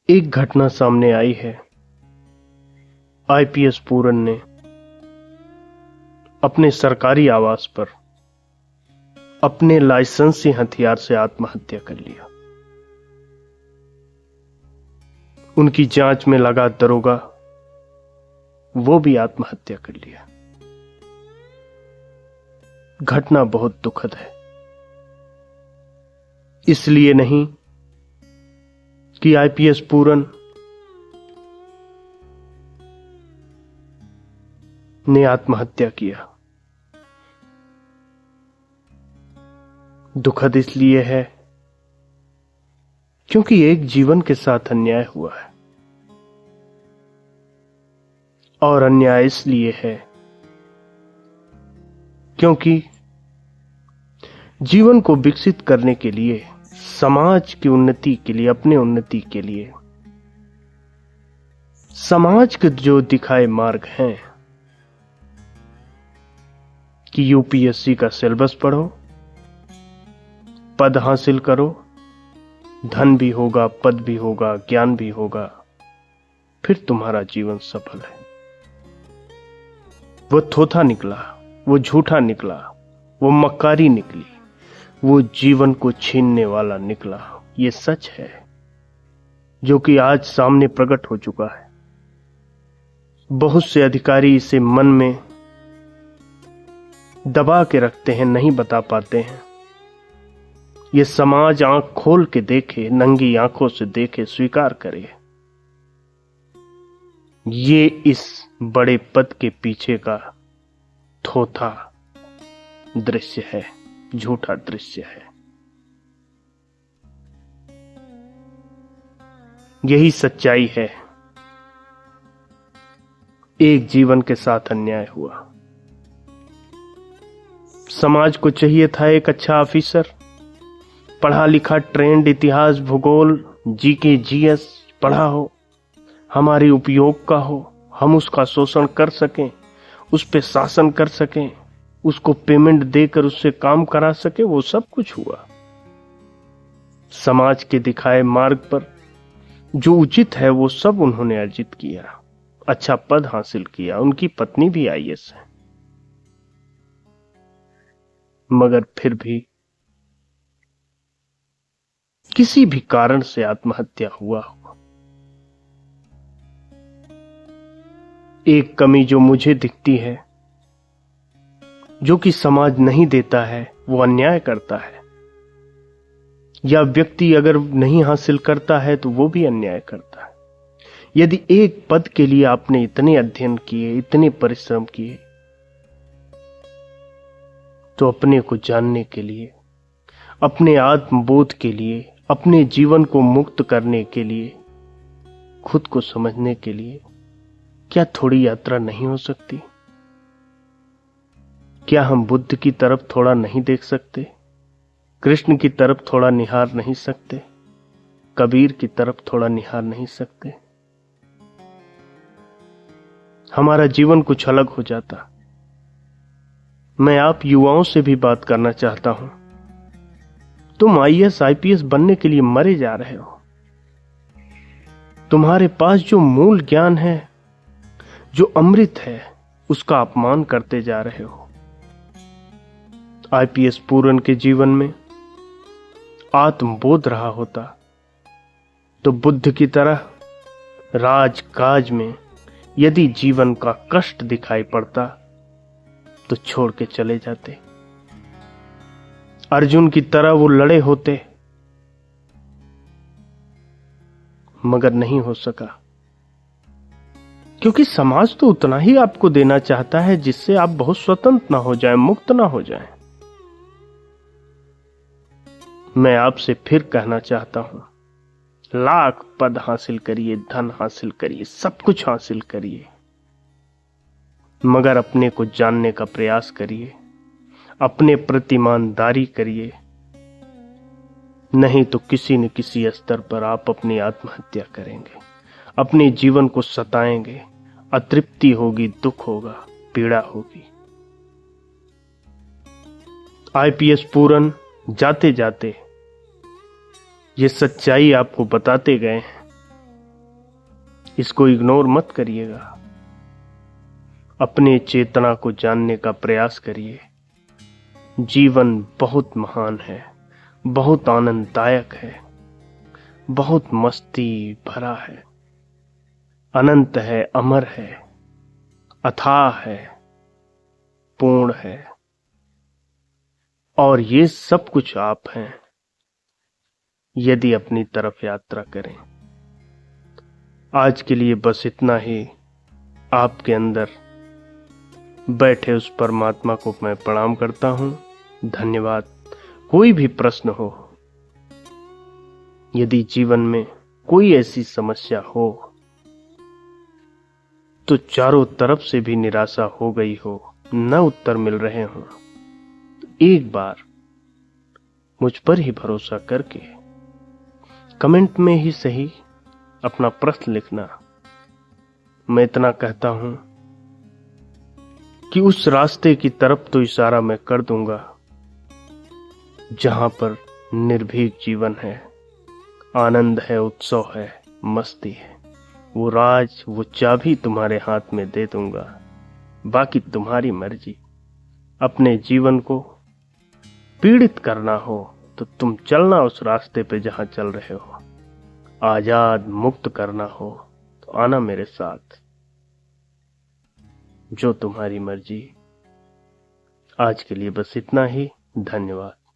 एक घटना सामने आई है। आईपीएस पूरन ने अपने सरकारी आवास पर अपने लाइसेंसी हथियार से आत्महत्या कर लिया। उनकी जांच में लगा दरोगा, वो भी आत्महत्या कर लिया। घटना बहुत दुखद है। इसलिए नहीं कि आईपीएस पूरन ने आत्महत्या किया। दुखद इसलिए है क्योंकि एक जीवन के साथ अन्याय हुआ है, और अन्याय इसलिए है क्योंकि जीवन को विकसित करने के लिए, समाज की उन्नति के लिए, अपने उन्नति के लिए समाज के जो दिखाए मार्ग हैं कि यूपीएससी का सिलेबस पढ़ो, पद हासिल करो, धन भी होगा, पद भी होगा, ज्ञान भी होगा, फिर तुम्हारा जीवन सफल है। वो थोथा निकला, वो झूठा निकला, वो मक्कारी निकली, वो जीवन को छीनने वाला निकला। ये सच है जो कि आज सामने प्रकट हो चुका है। बहुत से अधिकारी इसे मन में दबा के रखते हैं, नहीं बता पाते हैं। ये समाज आंख खोल के देखे, नंगी आंखों से देखे, स्वीकार करे। ये इस बड़े पद के पीछे का थोथा दृश्य है, झूठा दृश्य है। यही सच्चाई है। एक जीवन के साथ अन्याय हुआ। समाज को चाहिए था एक अच्छा ऑफिसर, पढ़ा लिखा, ट्रेंड, इतिहास, भूगोल, जीके, जीएस पढ़ा हो, हमारे उपयोग का हो, हम उसका शोषण कर सकें, उस पे शासन कर सकें, उसको पेमेंट देकर उससे काम करा सके। वो सब कुछ हुआ। समाज के दिखाए मार्ग पर जो उचित है वो सब उन्होंने अर्जित किया, अच्छा पद हासिल किया। उनकी पत्नी भी आईएएस है, मगर फिर भी किसी भी कारण से आत्महत्या हुआ। एक कमी जो मुझे दिखती है, जो कि समाज नहीं देता है, वो अन्याय करता है। या व्यक्ति अगर नहीं हासिल करता है तो वो भी अन्याय करता है। यदि एक पद के लिए आपने इतने अध्ययन किए, इतने परिश्रम किए, तो अपने को जानने के लिए, अपने आत्मबोध के लिए, अपने जीवन को मुक्त करने के लिए, खुद को समझने के लिए, क्या थोड़ी यात्रा नहीं हो सकती? क्या हम बुद्ध की तरफ थोड़ा नहीं देख सकते? कृष्ण की तरफ थोड़ा निहार नहीं सकते? कबीर की तरफ थोड़ा निहार नहीं सकते? हमारा जीवन कुछ अलग हो जाता। मैं आप युवाओं से भी बात करना चाहता हूं। तुम आईएएस आईपीएस बनने के लिए मरे जा रहे हो। तुम्हारे पास जो मूल ज्ञान है, जो अमृत है, उसका अपमान करते जा रहे हो। आईपीएस पूरन के जीवन में आत्मबोध रहा होता तो बुद्ध की तरह राजकाज में यदि जीवन का कष्ट दिखाई पड़ता तो छोड़ के चले जाते। अर्जुन की तरह वो लड़े होते, मगर नहीं हो सका, क्योंकि समाज तो उतना ही आपको देना चाहता है जिससे आप बहुत स्वतंत्र ना हो जाएं, मुक्त ना हो जाएं। मैं आपसे फिर कहना चाहता हूं, लाख पद हासिल करिए, धन हासिल करिए, सब कुछ हासिल करिए, मगर अपने को जानने का प्रयास करिए, अपने प्रति ईमानदारी करिए। नहीं तो किसी न किसी स्तर पर आप अपनी आत्महत्या करेंगे, अपने जीवन को सताएंगे, अतृप्ति होगी, दुख होगा, पीड़ा होगी। आईपीएस पूरन जाते जाते ये सच्चाई आपको बताते गए हैं इसको इग्नोर मत करिएगा। अपने चेतना को जानने का प्रयास करिए। जीवन बहुत महान है, बहुत आनंददायक है, बहुत मस्ती भरा है, अनंत है, अमर है, अथाह है, पूर्ण है, और ये सब कुछ आप हैं यदि अपनी तरफ यात्रा करें। आज के लिए बस इतना ही। आपके अंदर बैठे उस परमात्मा को मैं प्रणाम करता हूं। धन्यवाद। कोई भी प्रश्न हो, यदि जीवन में कोई ऐसी समस्या हो तो चारों तरफ से भी निराशा हो गई हो, न उत्तर मिल रहे हो, तो एक बार मुझ पर ही भरोसा करके कमेंट में ही सही अपना प्रश्न लिखना। मैं इतना कहता हूं कि उस रास्ते की तरफ तो इशारा मैं कर दूंगा जहां पर निर्भीक जीवन है, आनंद है, उत्सव है, मस्ती है। वो राज, वो चाबी तुम्हारे हाथ में दे दूंगा। बाकी तुम्हारी मर्जी। अपने जीवन को पीड़ित करना हो तो तुम चलना उस रास्ते पे जहां चल रहे हो। आजाद मुक्त करना हो तो आना मेरे साथ। जो तुम्हारी मर्जी। आज के लिए बस इतना ही। धन्यवाद।